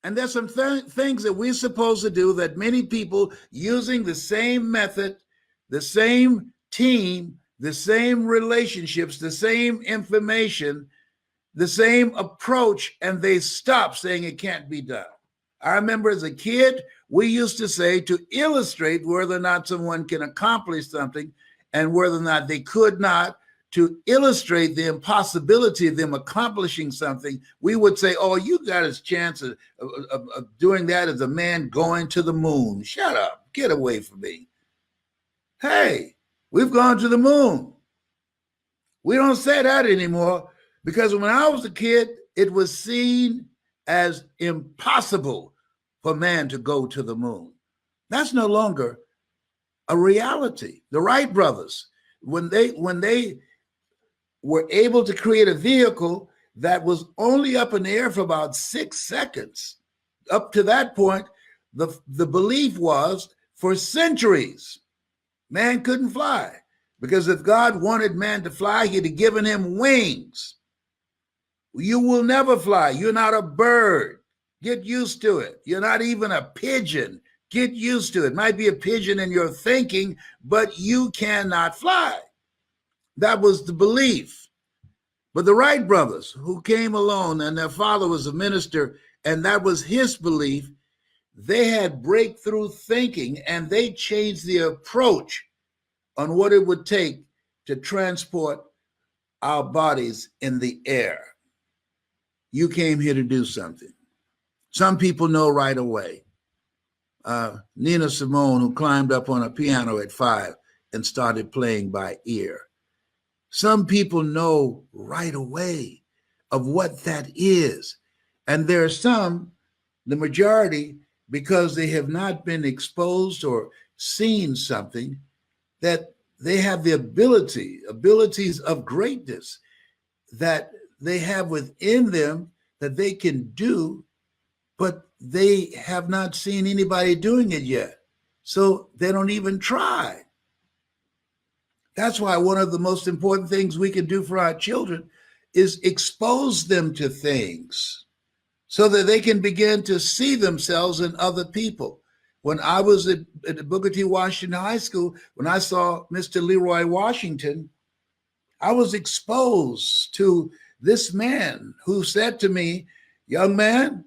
And there's some things that we're supposed to do that many people using the same method, the same team, the same relationships, the same information, the same approach, and they stop saying it can't be done. I remember as a kid, we used to say to illustrate whether or not someone can accomplish something and whether or not they could not, to illustrate the impossibility of them accomplishing something, we would say, oh, you got a chance of doing that as a man going to the moon. Shut up. Get away from me. Hey, we've gone to the moon. We don't say that anymore because when I was a kid, it was seen as impossible for man to go to the moon. That's no longer a reality. The Wright brothers, when they were able to create a vehicle that was only up in the air for about 6 seconds. Up to that point, the belief was for centuries, man couldn't fly. Because if God wanted man to fly, he'd have given him wings. You will never fly. You're not a bird. Get used to it. You're not even a pigeon. Get used to it. Might be a pigeon in your thinking, but you cannot fly. That was the belief. But the Wright brothers, who came along and their father was a minister, and that was his belief, they had breakthrough thinking and they changed the approach on what it would take to transport our bodies in the air. You came here to do something. Some people know right away. Nina Simone, who climbed up on a piano at 5 and started playing by ear. Some people know right away of what that is. And there are some, the majority, because they have not been exposed or seen something, that they have the abilities of greatness that they have within them that they can do, but they have not seen anybody doing it yet. So they don't even try. That's why one of the most important things we can do for our children is expose them to things so that they can begin to see themselves in other people. When I was at Booker T. Washington High School, when I saw Mr. Leroy Washington, I was exposed to this man who said to me, young man,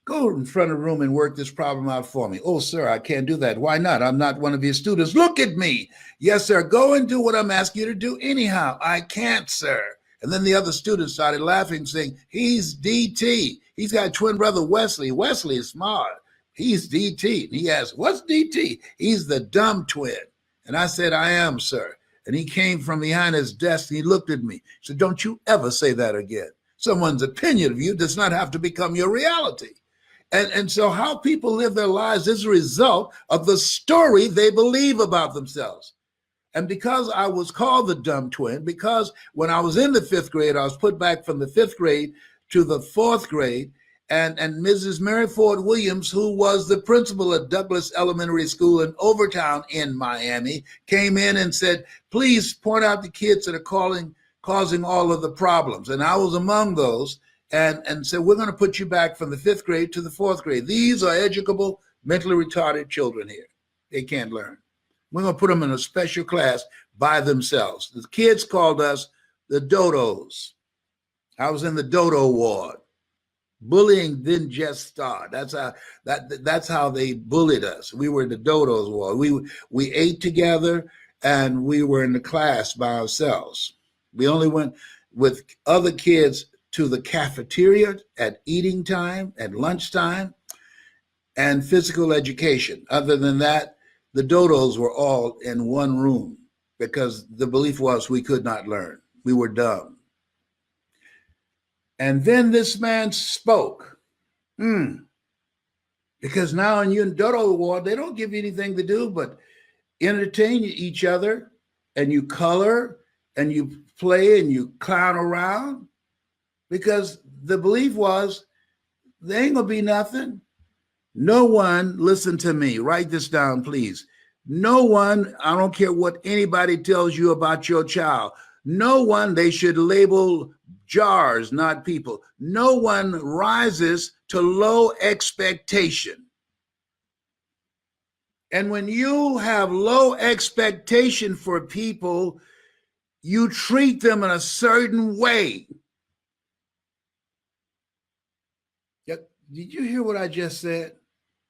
go in front of the room and work this problem out for me. Oh, sir, I can't do that. Why not? I'm not one of your students. Look at me. Yes, sir. Go and do what I'm asking you to do anyhow. I can't, sir. And then the other students started laughing, saying, he's DT. He's got a twin brother, Wesley. Wesley is smart. He's DT. And he asked, what's DT? He's the dumb twin. And I said, I am, sir. And he came from behind his desk and he looked at me. He said, don't you ever say that again. Someone's opinion of you does not have to become your reality. And so how people live their lives is a result of the story they believe about themselves. And because I was called the dumb twin, because when I was in the 5th grade, I was put back from the 5th grade to the 4th grade, and Mrs. Mary Ford Williams, who was the principal at Douglas Elementary School in Overtown in Miami, came in and said, please point out the kids that are causing all of the problems. And I was among those. And said, we're going to put you back from the 5th grade to the 4th grade. These are educable, mentally retarded children here. They can't learn. We're going to put them in a special class by themselves. The kids called us the dodos. I was in the dodo ward. Bullying didn't just start. That's how they bullied us. We were in the dodos ward. We ate together and we were in the class by ourselves. We only went with other kids to the cafeteria at eating time, at lunchtime, and physical education. Other than that, the dodos were all in one room because the belief was we could not learn. We were dumb. And then this man spoke. Because now in your dodo ward, they don't give you anything to do but entertain each other, and you color, and you play, and you clown around. Because the belief was, there ain't gonna be nothing. No one, listen to me, write this down, please. No one, I don't care what anybody tells you about your child. No one, they should label jars, not people. No one rises to low expectation. And when you have low expectation for people, you treat them in a certain way. Did you hear what I just said?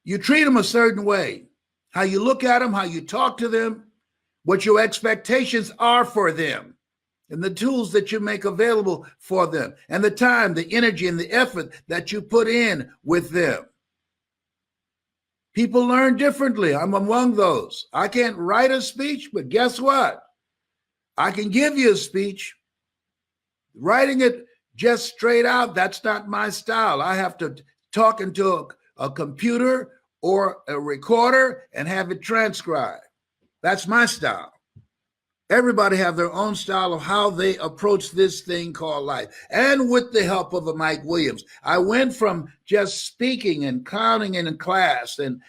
You treat them a certain way. How you look at them, how you talk to them, what your expectations are for them, and the tools that you make available for them, and the time, the energy, and the effort that you put in with them. People learn differently. I'm among those. I can't write a speech, but guess what? I can give you a speech. Writing it just straight out, that's not my style. I have to talk into a computer or a recorder and have it transcribed. That's my style. Everybody have their own style of how they approach this thing called life. And with the help of a Mike Williams, I went from just speaking and clowning in class and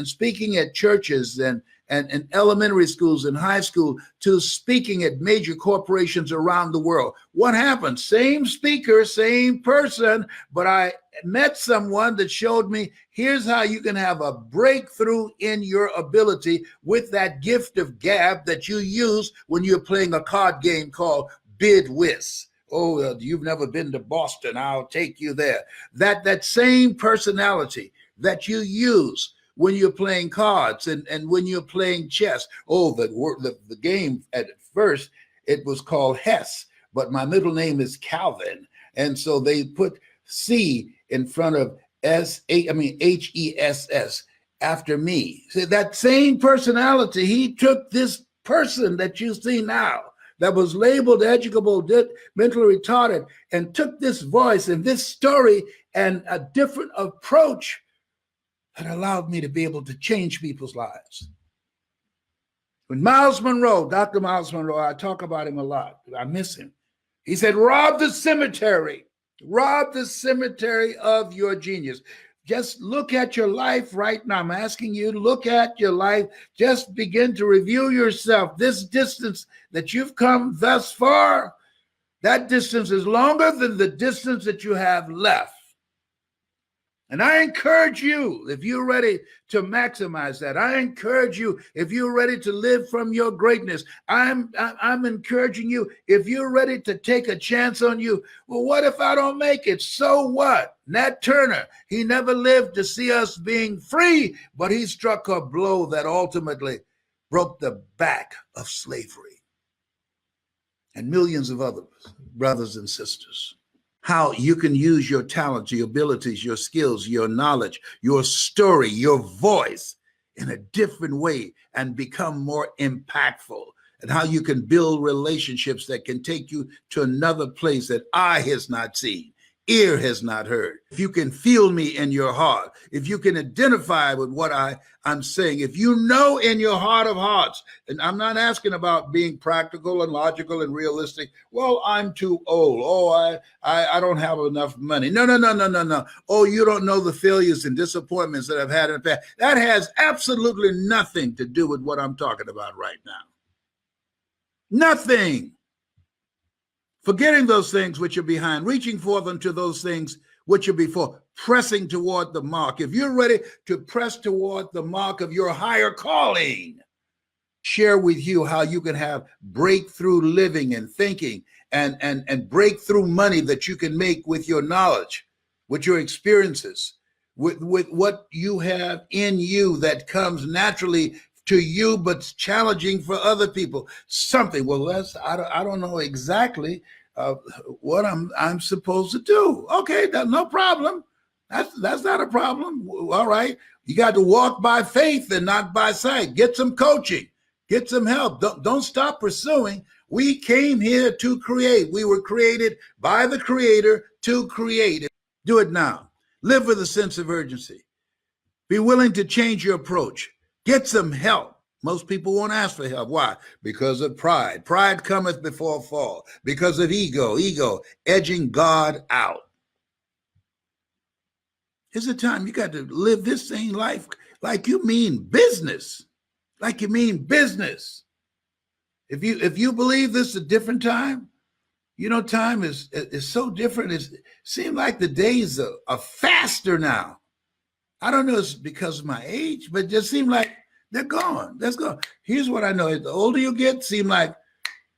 speaking at churches and elementary schools and high school to speaking at major corporations around the world. What happened? Same speaker, same person, but I met someone that showed me, here's how you can have a breakthrough in your ability with that gift of gab that you use when you're playing a card game called Bid Whist. Oh, you've never been to Boston, I'll take you there. That same personality that you use when you're playing cards and when you're playing chess. Oh, the game at first, it was called Hess, but my middle name is Calvin. And so they put C in front of Hess after me. So that same personality, he took this person that you see now that was labeled educable, mentally retarded, and took this voice and this story and a different approach that allowed me to be able to change people's lives. When Miles Monroe, Dr. Miles Monroe, I talk about him a lot. I miss him. He said, rob the cemetery of your genius. Just look at your life right now. I'm asking you to look at your life. Just begin to review yourself. This distance that you've come thus far, that distance is longer than the distance that you have left. And I encourage you, if you're ready to maximize that, I encourage you, if you're ready to live from your greatness, I'm encouraging you, if you're ready to take a chance on you, well, what if I don't make it? So what? Nat Turner, he never lived to see us being free, but he struck a blow that ultimately broke the back of slavery. And millions of other brothers and sisters. How you can use your talents, your abilities, your skills, your knowledge, your story, your voice in a different way and become more impactful, and how you can build relationships that can take you to another place that eye has not seen, ear has not heard. If you can feel me in your heart, if you can identify with what I'm saying, if you know in your heart of hearts, and I'm not asking about being practical and logical and realistic. Well, I'm too old. Oh, I don't have enough money. No. Oh, you don't know the failures and disappointments that I've had in the past. That has absolutely nothing to do with what I'm talking about right now. Nothing. Forgetting those things which are behind, reaching forth unto those things which are before, pressing toward the mark. If you're ready to press toward the mark of your higher calling, share with you how you can have breakthrough living and thinking and breakthrough money that you can make with your knowledge, with your experiences, with what you have in you that comes naturally to you, but it's challenging for other people. Something. Well, I don't know exactly what I'm supposed to do. Okay, no problem. That's not a problem. All right, you got to walk by faith and not by sight. Get some coaching. Get some help. Don't stop pursuing. We came here to create. We were created by the Creator to create. Do it now. Live with a sense of urgency. Be willing to change your approach. Get some help. Most people won't ask for help. Why? Because of pride. Pride cometh before a fall. Because of ego edging God out. Here's a time you got to live this same life like you mean business. Like you mean business. If you believe this is a different time, Time is so different. It seems like the days are faster now. I don't know if it's because of my age, but it just seems like they're gone. That's gone. Here's what I know. The older you get, seem like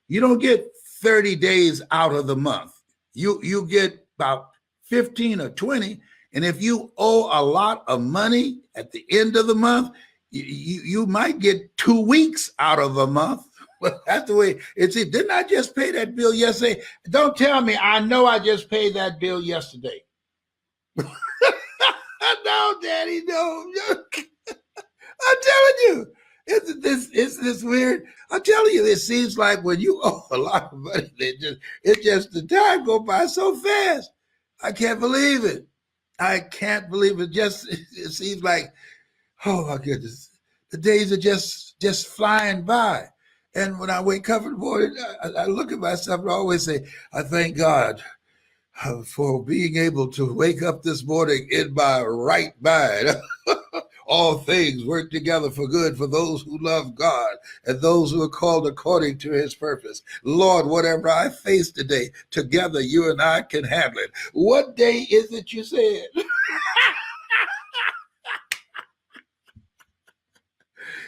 you don't get 30 days out of the month. You get about 15 or 20. And if you owe a lot of money at the end of the month, you might get 2 weeks out of a month. Well, that's the way it's. Didn't I just pay that bill yesterday? Don't tell me. I know I just paid that bill yesterday. No, Daddy, no. I'm telling you, isn't this weird? I'm telling you, it seems like when you owe a lot of money, it just the time go by so fast. I can't believe it. I can't believe it. It seems like, oh my goodness, the days are just flying by. And when I wake up in the morning, I look at myself and I always say, I thank God for being able to wake up this morning in my right mind. All things work together for good for those who love God and those who are called according to his purpose. Lord, whatever I face today, together you and I can handle it. What day is it you said?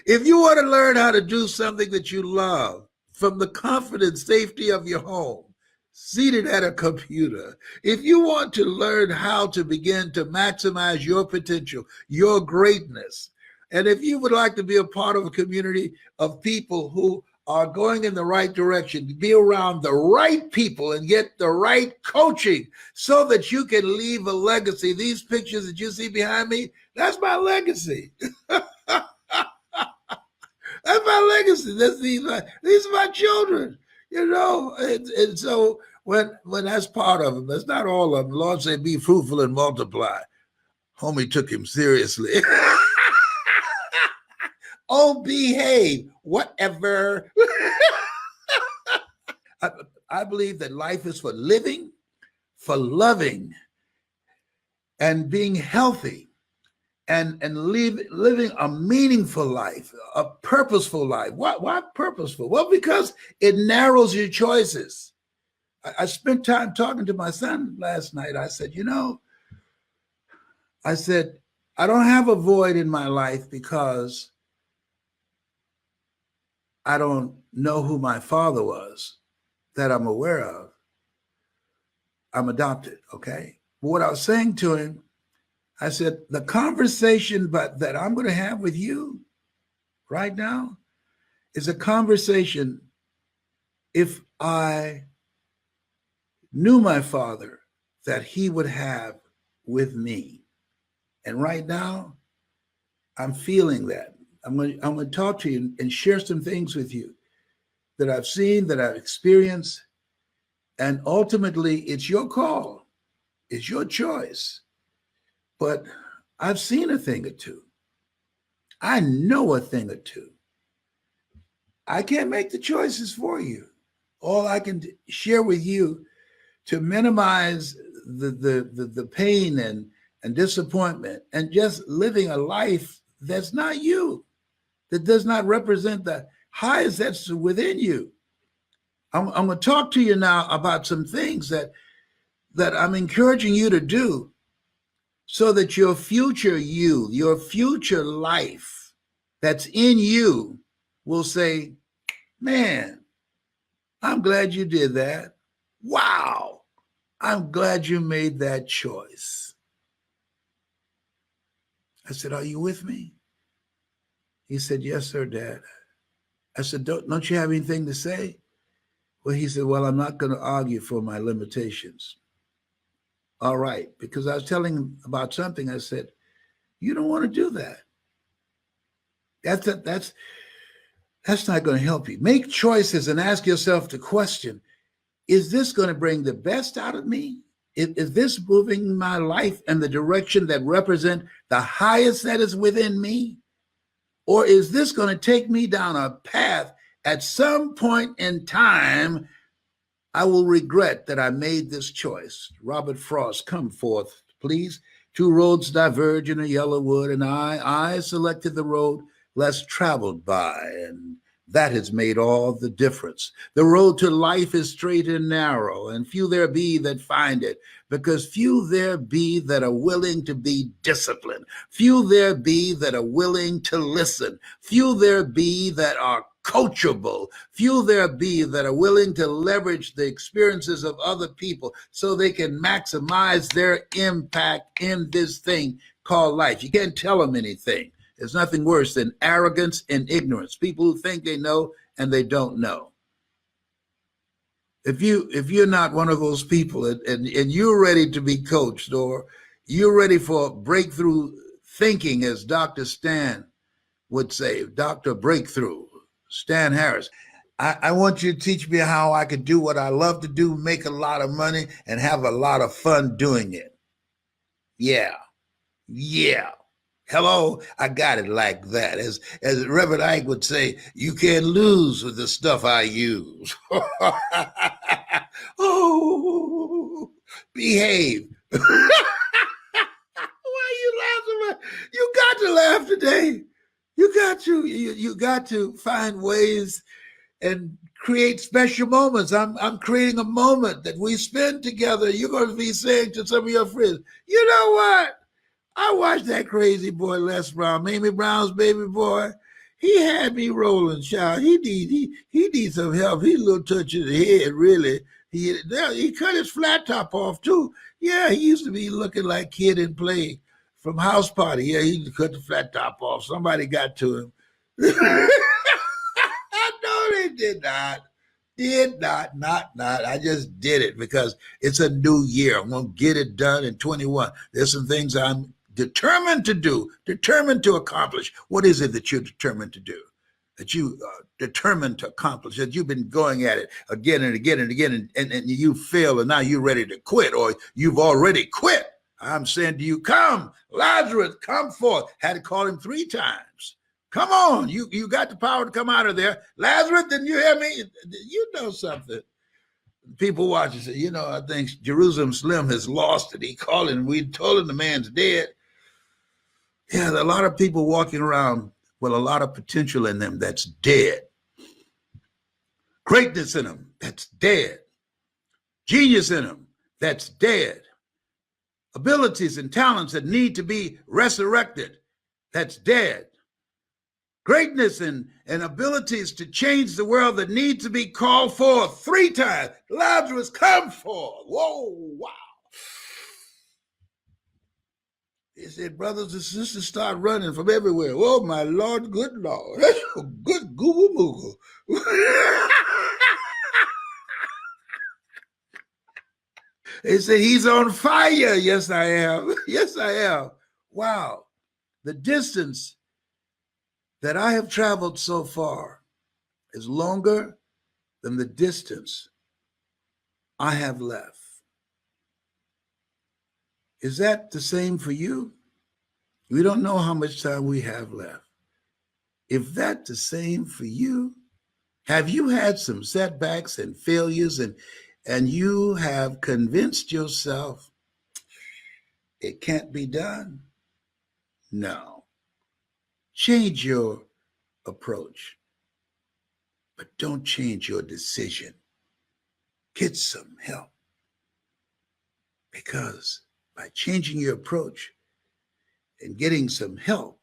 If you want to learn how to do something that you love from the comfort and safety of your home, seated at a computer, if you want to learn how to begin to maximize your potential, your greatness, and if you would like to be a part of a community of people who are going in the right direction, be around the right people and get the right coaching so that you can leave a legacy. These pictures that you see behind me, that's my legacy. That's my legacy. These are my children, and so when that's part of them, that's not all of them. The Lord said, be fruitful and multiply. Homie took him seriously. Oh, behave, whatever. I believe that life is for living, for loving, and being healthy. And living a meaningful life, a purposeful life. Why purposeful? Well, because it narrows your choices. I spent time talking to my son last night. I said, I don't have a void in my life because I don't know who my father was that I'm aware of. I'm adopted, okay? But what I was saying to him, I said, the conversation that I'm going to have with you right now is a conversation if I knew my father that he would have with me. And right now, I'm feeling that. I'm going to talk to you and share some things with you that I've seen, that I've experienced. And ultimately, it's your call. It's your choice. But I've seen a thing or two. I know a thing or two. I can't make the choices for you. All I can share with you to minimize the pain and disappointment and just living a life that's not you, that does not represent the highest that's within you. I'm going to talk to you now about some things that I'm encouraging you to do so that your future you, your future life that's in you will say, man, I'm glad you did that. Wow, I'm glad you made that choice. I said, are you with me? He said, yes, sir, Dad. I said, don't you have anything to say? Well, he said, well, I'm not going to argue for my limitations. All right, because I was telling him about something. I said, you don't want to do that. That's not going to help you. Make choices and ask yourself the question, is this going to bring the best out of me? Is this moving my life in the direction that represent the highest that is within me? Or is this going to take me down a path at some point in time I will regret that I made this choice? Robert Frost, come forth, please. Two roads diverge in a yellow wood, and I selected the road less traveled by, and That has made all the difference. The road to life is straight and narrow, and few there be that find it, because few there be that are willing to be disciplined. Few there be that are willing to listen. Few there be that are coachable. Few there be that are willing to leverage the experiences of other people so they can maximize their impact in this thing called life. You can't tell them anything. There's nothing worse than arrogance and ignorance. People who think they know and they don't know. If you're not one of those people and you're ready to be coached, or you're ready for breakthrough thinking, as Dr. Stan would say, Dr. Breakthrough, Stan Harris, I want you to teach me how I could do what I love to do, make a lot of money, and have a lot of fun doing it. Yeah. Hello, I got it like that. As Reverend Ike would say, you can't lose with the stuff I use. Oh, behave. Why are you laughing? You got to laugh today. You got to find ways and create special moments. I'm creating a moment that we spend together. You're going to be saying to some of your friends, you know what? I watched that crazy boy LesBrown, Mamie Brown's baby boy. He had me rolling, child. He needs some help. He's a little touch of the head, really. He cut his flat top off too. Yeah, he used to be looking like Kid and Play from House Party. Yeah, he cut the flat top off. Somebody got to him. No, they did not. Not. I just did it because it's a new year. I'm going to get it done in 21. There's some things I'm determined to do, determined to accomplish. What is it that you're determined to do? That you are determined to accomplish, that you've been going at it again and again and again, and you fail, and now you're ready to quit, or you've already quit. I'm saying to you, come, Lazarus, come forth. Had to call him 3 times. Come on, you got the power to come out of there. Lazarus, didn't you hear me? You know something. People watching say, I think Jerusalem Slim has lost it. He calling, we told him the man's dead. Yeah, there are a lot of people walking around with a lot of potential in them that's dead. Greatness in them, that's dead. Genius in them, that's dead. Abilities and talents that need to be resurrected, that's dead. Greatness and abilities to change the world that need to be called forth 3 times. Lazarus, come forth. Whoa, wow. He said, brothers and sisters start running from everywhere. Oh, my Lord, good Lord. That's a good google moogle. They said, he's on fire. Yes, I am. Yes, I am. Wow. The distance that I have traveled so far is longer than the distance I have left. Is that the same for you? We don't know how much time we have left. If that's the same for you, have you had some setbacks and failures and you have convinced yourself it can't be done? No. Change your approach, but don't change your decision. Get some help, because by changing your approach and getting some help,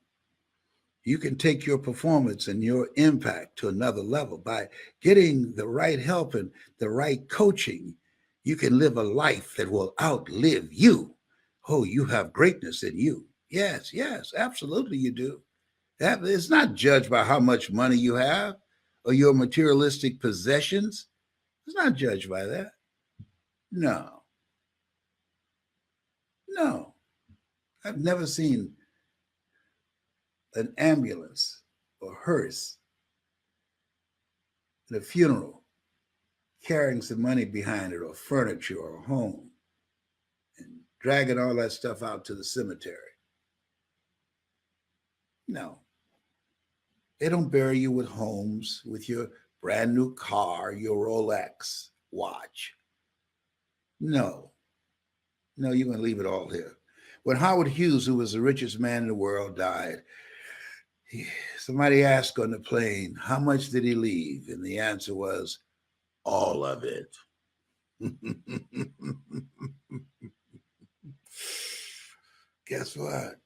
you can take your performance and your impact to another level. By getting the right help and the right coaching, you can live a life that will outlive you. Oh, you have greatness in you. Yes, absolutely you do. It's not judged by how much money you have or your materialistic possessions. It's not judged by that. No. I've never seen an ambulance or hearse at a funeral carrying some money behind it, or furniture, or a home, and dragging all that stuff out to the cemetery. No. They don't bury you with homes, with your brand new car, your Rolex watch. No, you're going to leave it all here. When Howard Hughes, who was the richest man in the world, died, Somebody asked on the plane, how much did he leave? And the answer was, all of it. Guess what?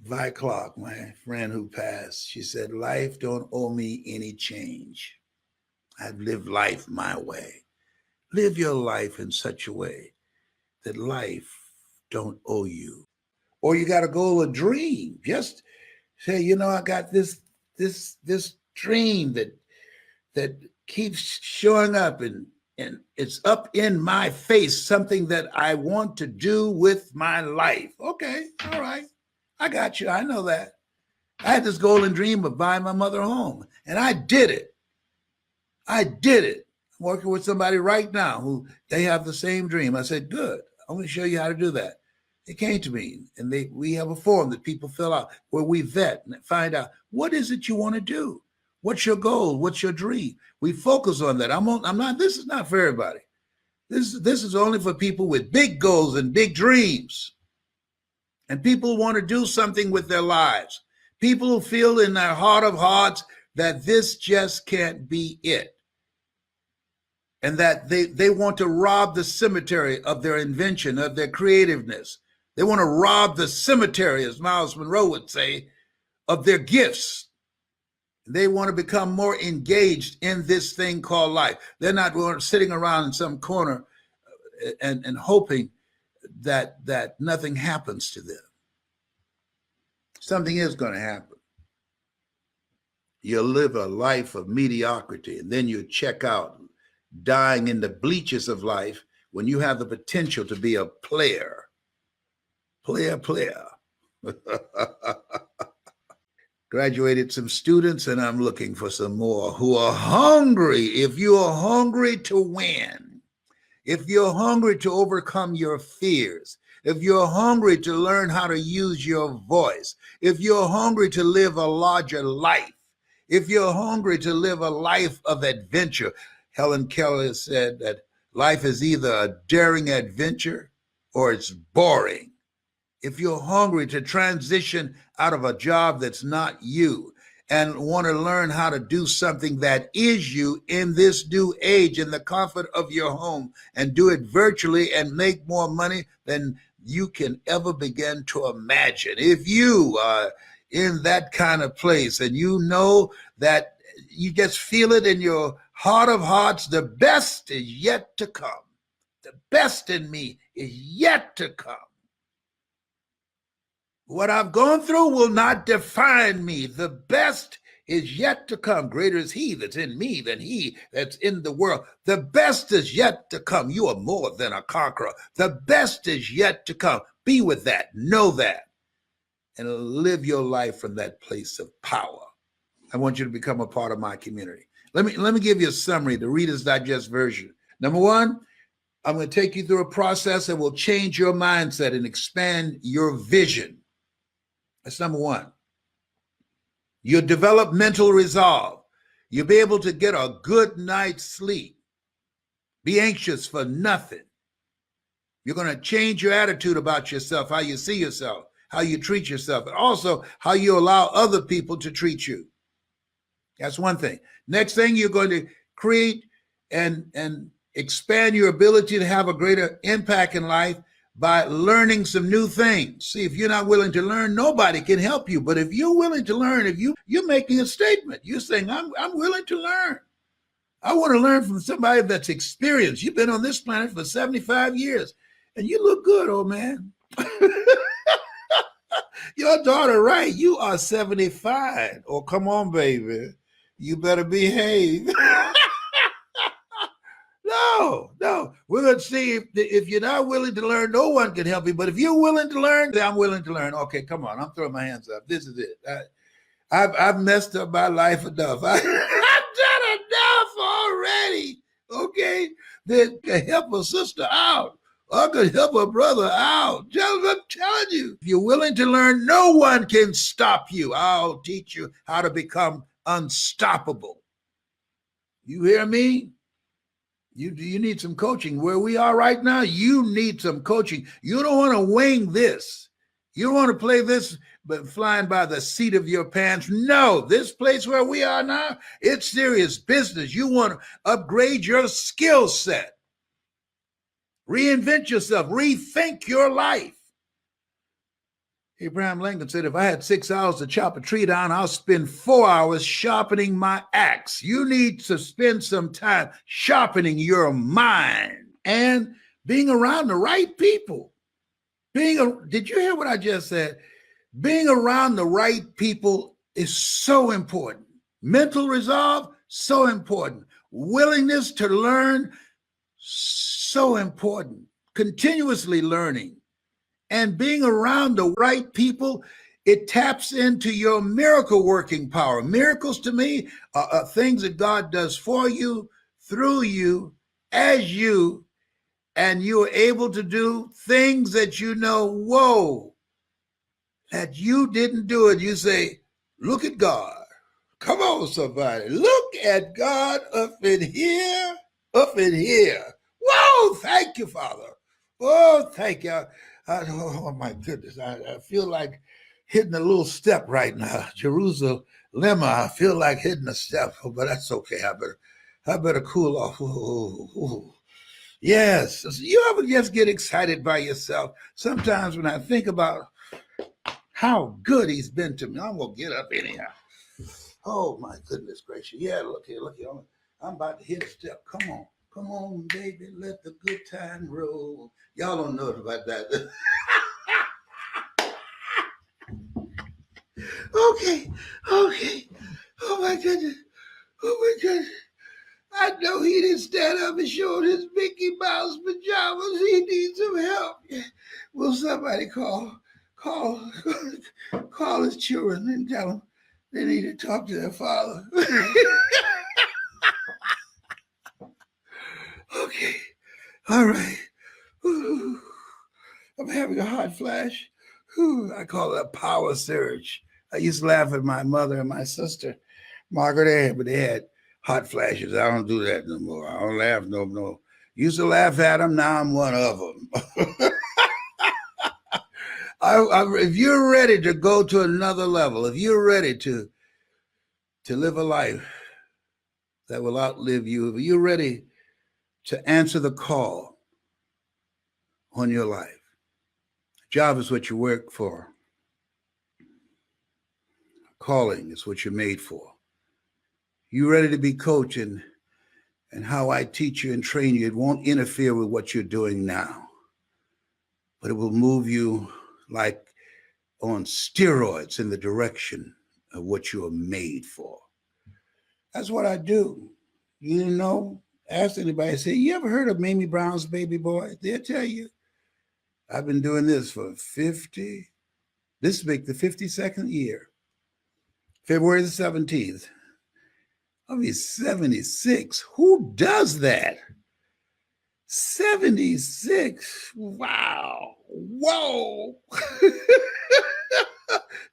Vi Clark, my friend who passed, she said, life don't owe me any change. I've lived life my way. Live your life in such a way that life don't owe you. Or you got a goal, a dream. Just say, I got this dream that keeps showing up and it's up in my face, something that I want to do with my life. Okay, all right. I got you. I know that. I had this goal and dream of buying my mother a home, and I did it. I'm working with somebody right now who they have the same dream. I said, good. I'm going to show you how to do that. They came to me, and we have a form that people fill out where we vet and find out, what is it you want to do? What's your goal? What's your dream? We focus on that. I'm not, this is not for everybody. This is only for people with big goals and big dreams. And people want to do something with their lives. People who feel in their heart of hearts that this just can't be it. And that they want to rob the cemetery of their invention, of their creativeness. They want to rob the cemetery, as Miles Monroe would say, of their gifts. They want to become more engaged in this thing called life. They're not sitting around in some corner and hoping that nothing happens to them. Something is going to happen. You'll live a life of mediocrity, and then you check out, dying in the bleachers of life when you have the potential to be a player. Player. Graduated some students, and I'm looking for some more who are hungry. If you are hungry to win, if you're hungry to overcome your fears, if you're hungry to learn how to use your voice, if you're hungry to live a larger life, if you're hungry to live a life of adventure, Helen Keller said that life is either a daring adventure or it's boring. If you're hungry to transition out of a job that's not you and want to learn how to do something that is you in this new age in the comfort of your home and do it virtually and make more money than you can ever begin to imagine. If you are in that kind of place and you know that you just feel it in your heart of hearts, the best is yet to come. The best in me is yet to come. What I've gone through will not define me. The best is yet to come. Greater is he that's in me than he that's in the world. The best is yet to come. You are more than a conqueror. The best is yet to come. Be with that. Know that. And live your life from that place of power. I want you to become a part of my community. Let me give you a summary, the Reader's Digest version. Number one, I'm going to take you through a process that will change your mindset and expand your vision. That's number one. You'll develop mental resolve. You'll be able to get a good night's sleep. Be anxious for nothing. You're going to change your attitude about yourself, how you see yourself, how you treat yourself, and also how you allow other people to treat you. That's one thing. Next thing, you're going to create and expand your ability to have a greater impact in life by learning some new things. See, if you're not willing to learn, nobody can help you. But if you're willing to learn, if you're making a statement, you're saying, I'm willing to learn. I want to learn from somebody that's experienced. You've been on this planet for 75 years, and you look good, old man. Your daughter, right? You are 75. Oh, come on, baby. You better behave. No. We're going to see if you're not willing to learn, no one can help you. But if you're willing to learn, I'm willing to learn. Okay, come on. I'm throwing my hands up. This is it. I've messed up my life enough. I've done enough already. Okay, that can help a sister out. I could help a brother out. I'm telling you, if you're willing to learn, no one can stop you. I'll teach you how to become unstoppable. You hear me? You need some coaching. Where we are right now, you need some coaching. You don't want to wing this. You don't want to play this but flying by the seat of your pants. No, this place where we are now, it's serious business. You want to upgrade your skill set, reinvent yourself, rethink your life. Abraham Lincoln said, if I had 6 hours to chop a tree down, I'll spend 4 hours sharpening my axe. You need to spend some time sharpening your mind and being around the right people. Did you hear what I just said? Being around the right people is so important. Mental resolve, so important. Willingness to learn, so important. Continuously learning. And being around the right people, it taps into your miracle working power. Miracles to me are things that God does for you, through you, as you, and you are able to do things that you know, whoa, that you didn't do it. You say, look at God. Come on, somebody. Look at God up in here, up in here. Whoa, thank you, Father. Oh, thank you. Oh, my goodness. I feel like hitting a little step right now. Jerusalem, I feel like hitting a step, but that's okay. I better cool off. Ooh. Yes. You ever just get excited by yourself? Sometimes when I think about how good he's been to me, I'm going to get up anyhow. Oh, my goodness gracious. Yeah, look here. I'm about to hit a step. Come on, baby. Let the good time roll. Y'all don't know about that. Okay. Oh, my goodness. I know he didn't stand up and show his Mickey Mouse pajamas. He needs some help. Will somebody call his children and tell them they need to talk to their father? Okay. All right. Ooh. I'm having a hot flash. Ooh. I call it a power surge. I used to laugh at my mother and my sister, Margaret Ann, but they had hot flashes. I don't do that no more. I don't laugh no more. Used to laugh at them. Now I'm one of them. If you're ready to go to another level, if you're ready to live a life that will outlive you, if you're ready to answer the call on your life, job is what you work for. Calling is what you're made for. You ready to be coached, and how I teach you and train you, it won't interfere with what you're doing now, but it will move you like on steroids in the direction of what you are made for. That's what I do. You know, ask anybody, say, you ever heard of Mamie Brown's Baby Boy? They'll tell you. I've been doing this for this will make the 52nd year. February the 17th. I'll be 76. Who does that? 76. Wow. Whoa.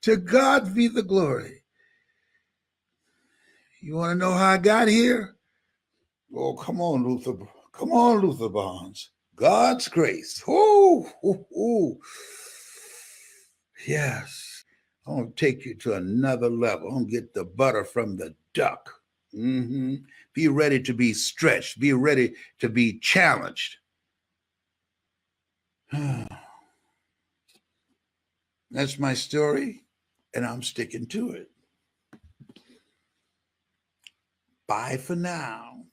To God be the glory. You want to know how I got here? Oh, come on, Luther. Come on, Luther Bonds. God's grace. Oh. Yes. I'm going to take you to another level. I'm going to get the butter from the duck. Mm-hmm. Be ready to be stretched. Be ready to be challenged. That's my story, and I'm sticking to it. Bye for now.